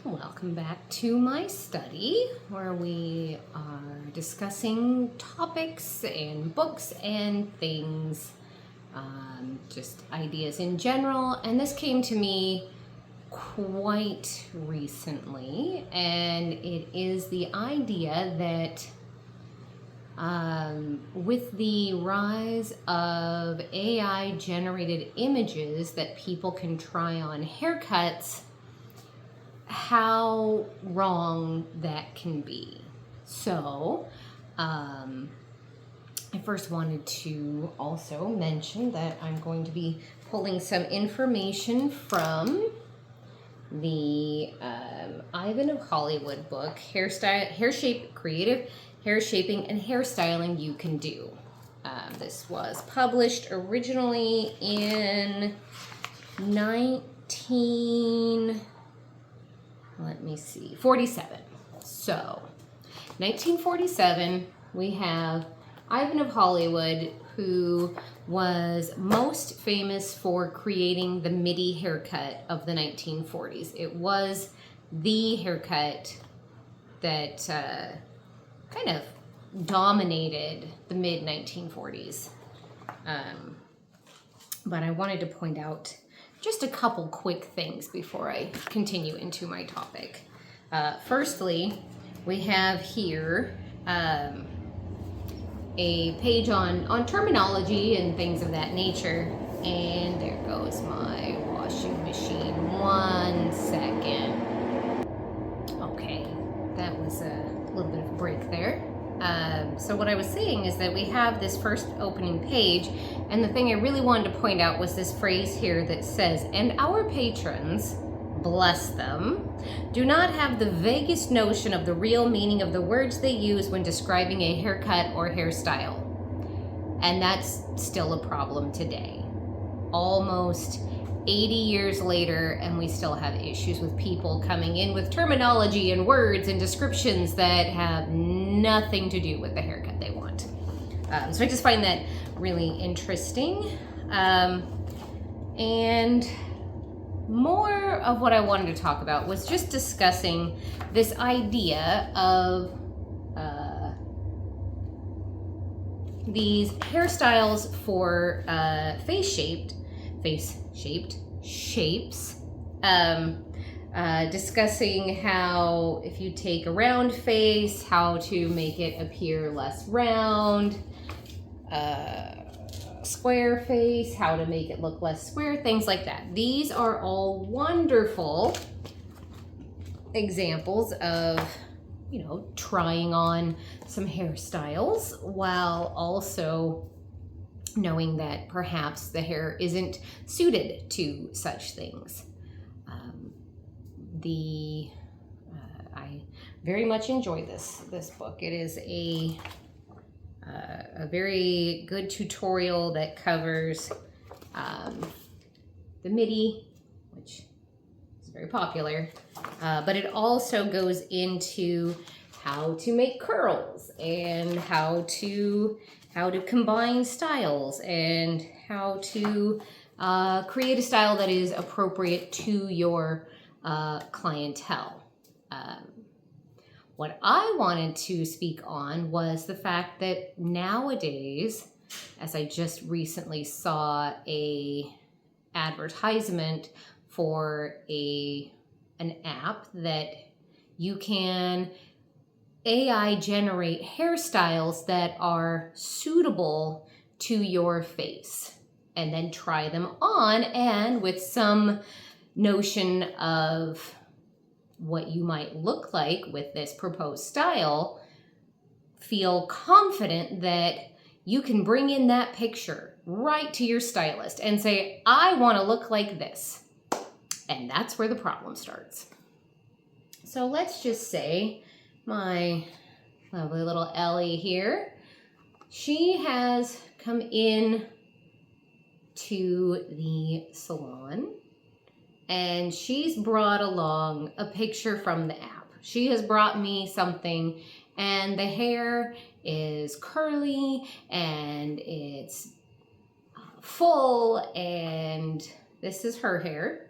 Welcome back to my study where we are discussing topics and books and things, just ideas in general. And this came to me quite recently, and it is the idea that with the rise of AI generated images that people can try on haircuts, how wrong that can be. So, I first wanted to also mention that I'm going to be pulling some information from the Ivan of Hollywood book, Creative Hair Shaping and Hairstyling You Can Do. This was published originally in 47. So, 1947, we have Ivan of Hollywood, who was most famous for creating the midi haircut of the 1940s. It was the haircut that kind of dominated the mid-1940s. But I wanted to point out just a couple quick things before I continue into my topic. Firstly, we have here a page on terminology and things of that nature. And there goes my washing machine. 1 second. Okay, that was a little bit of a break there. So what I was saying is that we have this first opening page, and the thing I really wanted to point out was this phrase here that says, "And our patrons, bless them, do not have the vaguest notion of the real meaning of the words they use when describing a haircut or hairstyle." And that's still a problem today. Almost 80 years later, and we still have issues with people coming in with terminology and words and descriptions that have nothing to do with the haircut they want. So I just find that really interesting. And more of what I wanted to talk about was just discussing this idea of these hairstyles for face-shaped shapes, discussing how if you take a round face, how to make it appear less round, square face, how to make it look less square, things like that. These are all wonderful examples of, trying on some hairstyles while also knowing that perhaps the hair isn't suited to such things. I very much enjoy this book. It is a very good tutorial that covers the midi, which is very popular, but it also goes into how to make curls and how to combine styles and how to create a style that is appropriate to your clientele. What I wanted to speak on was the fact that nowadays, as I just recently saw a advertisement for an app that you can AI generate hairstyles that are suitable to your face and then try them on, and with some notion of what you might look like with this proposed style, feel confident that you can bring in that picture right to your stylist and say, "I want to look like this." And that's where the problem starts. So let's just say my lovely little Ellie here, she has come in to the salon and she's brought along a picture from the app. She has brought me something, and the hair is curly and it's full, and this is her hair.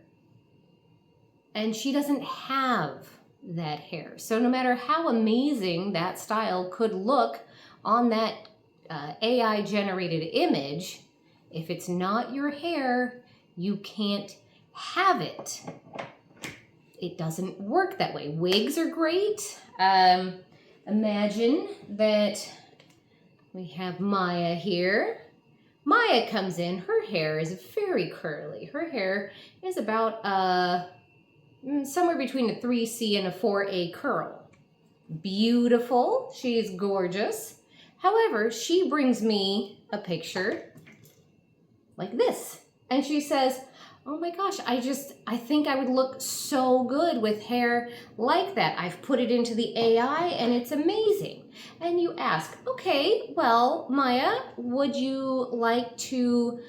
And she doesn't have that hair. So no matter how amazing that style could look on that AI generated image, if it's not your hair, you can't have it. It doesn't work that way. Wigs are great. Imagine that we have Maya here. Maya comes in, her hair is very curly. Her hair is about somewhere between a 3C and a 4A curl. Beautiful, she is gorgeous. However, she brings me a picture like this. And she says, oh my gosh, I think I would look so good with hair like that. I've put it into the AI and it's amazing. And you ask, okay, well, Maya, would you like to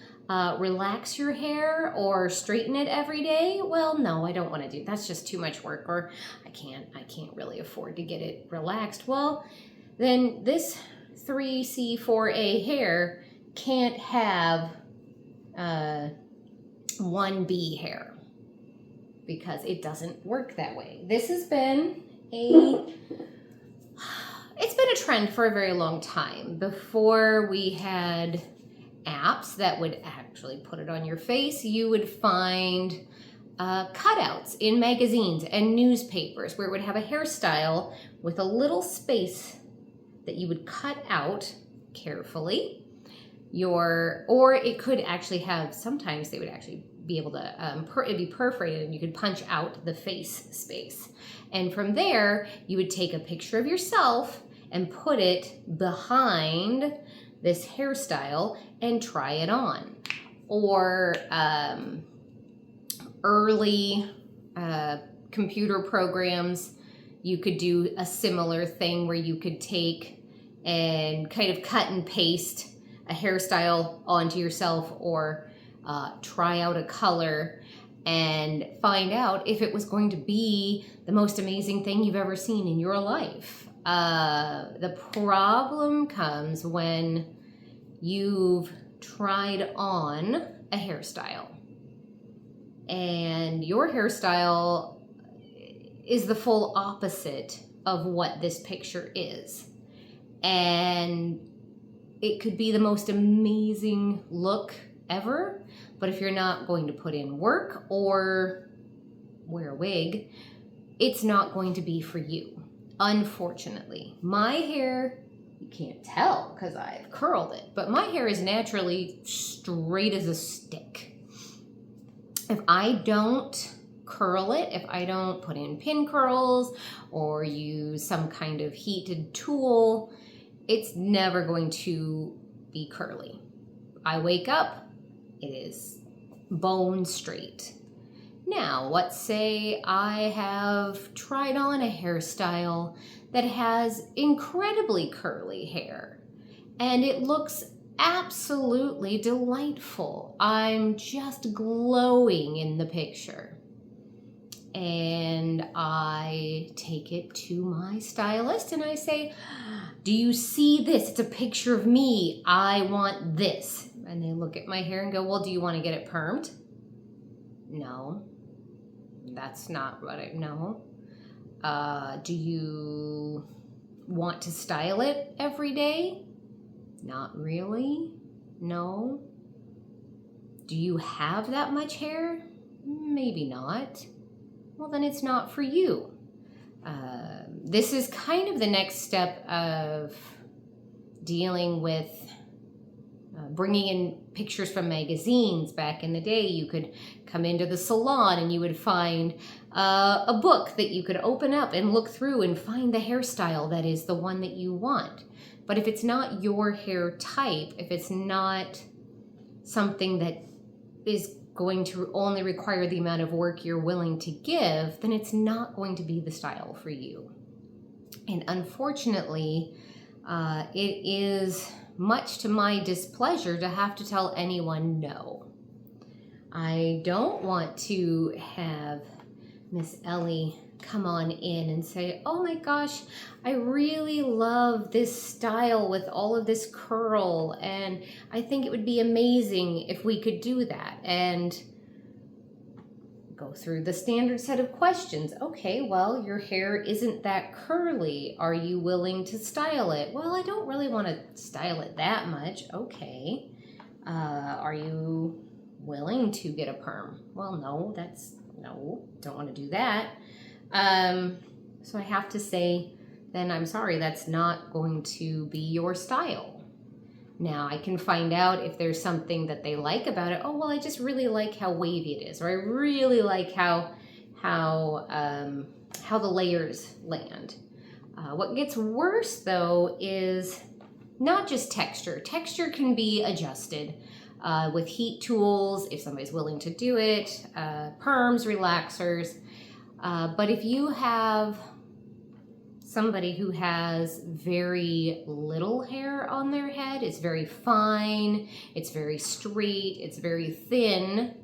relax your hair or straighten it every day? Well, no, I don't want to do, that's just too much work, or I can't really afford to get it relaxed. Well, then this 3C4A hair can't have 1B hair because it doesn't work that way. This has been it's been a trend for a very long time. Before we had apps that would actually put it on your face, you would find cutouts in magazines and newspapers where it would have a hairstyle with a little space that you would cut out carefully. Or it could actually have, sometimes they would actually be able to, it'd be perforated and you could punch out the face space. And from there, you would take a picture of yourself and put it behind this hairstyle and try it on. Or early computer programs, you could do a similar thing where you could take and kind of cut and paste a hairstyle onto yourself, or try out a color and find out if it was going to be the most amazing thing you've ever seen in your life. The problem comes when you've tried on a hairstyle and your hairstyle is the full opposite of what this picture is. And it could be the most amazing look ever, but if you're not going to put in work or wear a wig, it's not going to be for you, unfortunately. My hair, you can't tell because I've curled it, but my hair is naturally straight as a stick. If I don't curl it, if I don't put in pin curls or use some kind of heated tool, it's never going to be curly. I wake up, it is bone straight. Now, let's say I have tried on a hairstyle that has incredibly curly hair and it looks absolutely delightful. I'm just glowing in the picture. And I take it to my stylist and I say, do you see this? It's a picture of me. I want this. And they look at my hair and go, well, do you want to get it permed? No, that's not what no. Do you want to style it every day? Not really. No. Do you have that much hair? Maybe not. Well, then it's not for you. This is kind of the next step of dealing with bringing in pictures from magazines. Back in the day, you could come into the salon and you would find a book that you could open up and look through and find the hairstyle that is the one that you want. But if it's not your hair type, if it's not something that is going to only require the amount of work you're willing to give, then it's not going to be the style for you. And unfortunately, it is much to my displeasure to have to tell anyone no. I don't want to have Miss Ellie come on in and say, oh my gosh, I really love this style with all of this curl, and I think it would be amazing if we could do that. And go through the standard set of questions. Okay, well, your hair isn't that curly. Are you willing to style it? Well, I don't really want to style it that much. Okay. Are you willing to get a perm? Well, no, don't want to do that. So I have to say, then I'm sorry, that's not going to be your style. Now I can find out if there's something that they like about it. Oh, well, I just really like how wavy it is, or I really like how the layers land. What gets worse though is not just texture. Texture can be adjusted with heat tools if somebody's willing to do it, perms, relaxers. But if you have somebody who has very little hair on their head, it's very fine, it's very straight, it's very thin,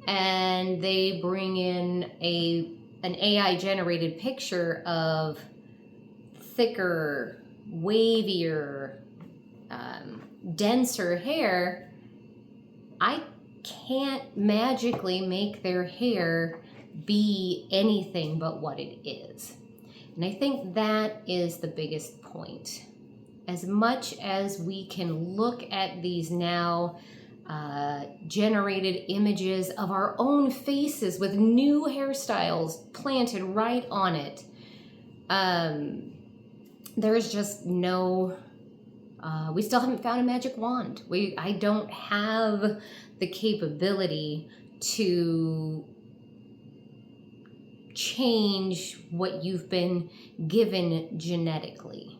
and they bring in an AI generated picture of thicker, wavier, denser hair, I can't magically make their hair be anything but what it is. And I think that is the biggest point. As much as we can look at these now generated images of our own faces with new hairstyles planted right on it, there's just no, we still haven't found a magic wand. I don't have the capability to change what you've been given genetically.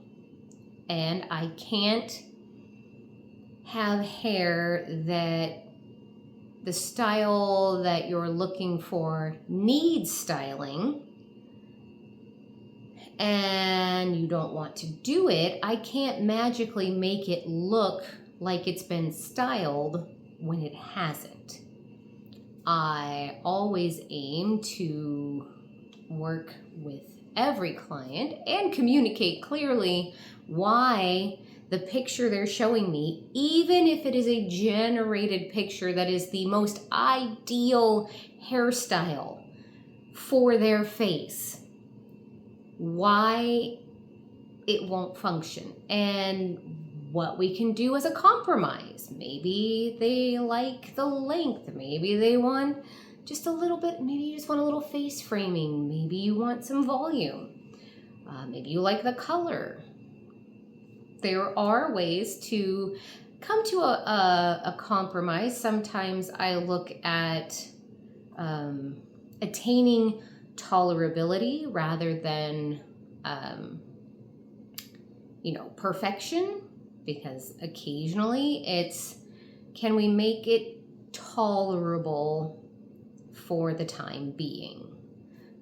And I can't have hair that the style that you're looking for needs styling and you don't want to do it. I can't magically make it look like it's been styled when it hasn't. I always aim to work with every client and communicate clearly why the picture they're showing me, even if it is a generated picture that is the most ideal hairstyle for their face, why it won't function and what we can do as a compromise. Maybe they like the length, maybe they want just a little bit, maybe you just want a little face framing, maybe you want some volume, maybe you like the color. There are ways to come to a compromise. Sometimes I look at attaining tolerability rather than perfection, because occasionally it's, can we make it tolerable for the time being?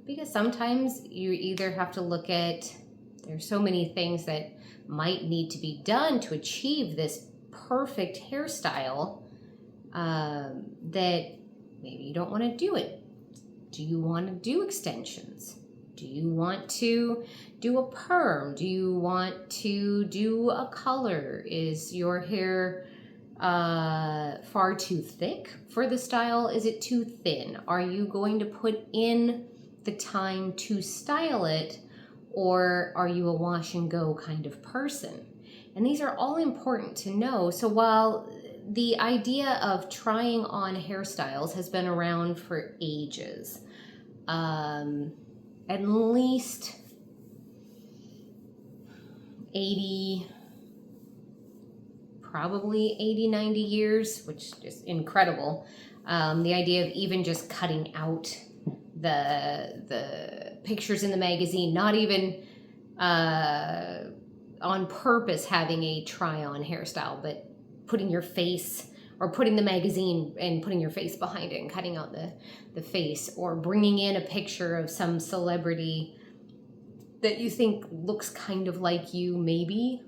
Because sometimes you either have to look at, there's so many things that might need to be done to achieve this perfect hairstyle that maybe you don't want to do it. Do you want to do extensions? Do you want to do a perm? Do you want to do a color? Is your hair far too thick for the style? Is it too thin? Are you going to put in the time to style it, or are you a wash and go kind of person? And these are all important to know. So while the idea of trying on hairstyles has been around for ages, at least 80, probably 80, 90 years, which is incredible. The idea of even just cutting out the pictures in the magazine, not even on purpose having a try-on hairstyle, but putting your face, or putting the magazine and putting your face behind it and cutting out the face, or bringing in a picture of some celebrity that you think looks kind of like you, maybe.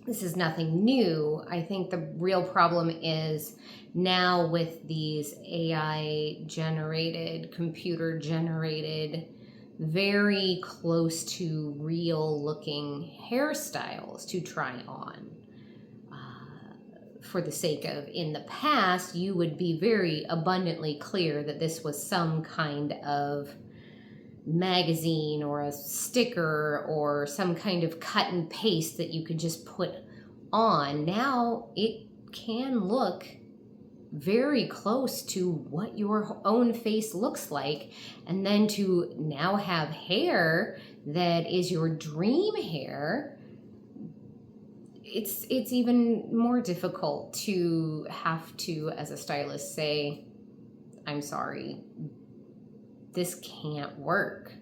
This is nothing new. I think the real problem is now with these AI-generated, computer-generated, very close to real-looking hairstyles to try on. for the sake of in the past, you would be very abundantly clear that this was some kind of magazine or a sticker or some kind of cut and paste that you could just put on. Now it can look very close to what your own face looks like, and then to now have hair that is your dream hair, it's even more difficult to have to, as a stylist, say, I'm sorry, this can't work.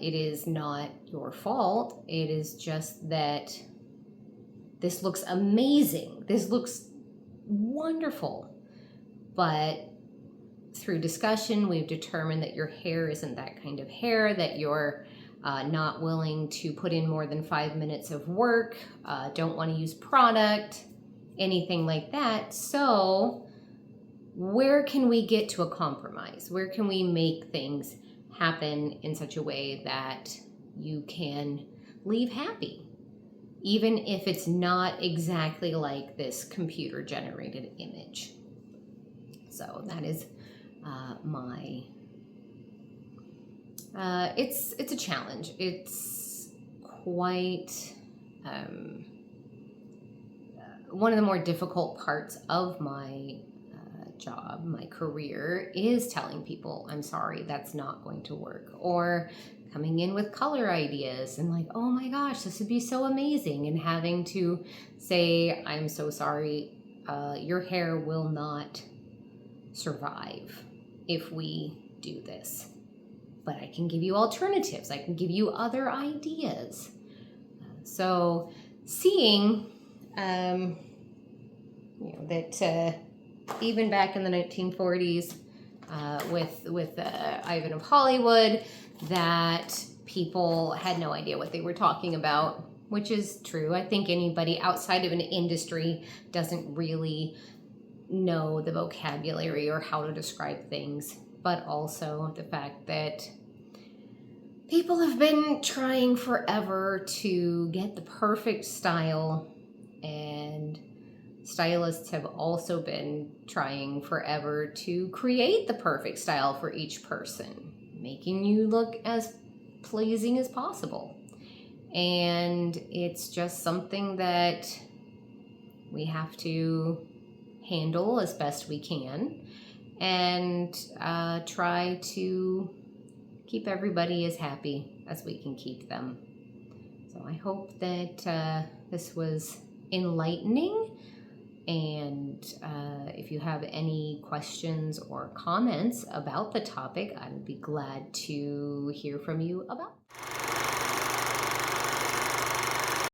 It is not your fault. It is just that this looks amazing. This looks wonderful. But through discussion, we've determined that your hair isn't that kind of hair, that you're not willing to put in more than 5 minutes of work, don't want to use product, anything like that. So where can we get to a compromise? Where can we make things happen in such a way that you can leave happy, even if it's not exactly like this computer generated image? So that is it's a challenge. It's quite one of the more difficult parts of my job, my career, is telling people, I'm sorry, that's not going to work. Or coming in with color ideas and like, oh my gosh, this would be so amazing, and having to say, I'm so sorry, your hair will not survive if we do this. But I can give you alternatives. I can give you other ideas. So seeing that even back in the 1940s with Ivan of Hollywood, that people had no idea what they were talking about, which is true. I think anybody outside of an industry doesn't really know the vocabulary or how to describe things, but also the fact that people have been trying forever to get the perfect style, and stylists have also been trying forever to create the perfect style for each person, making you look as pleasing as possible. And it's just something that we have to handle as best we can, and try to keep everybody as happy as we can keep them. So I hope that this was enlightening, and if you have any questions or comments about the topic, I would be glad to hear from you about it.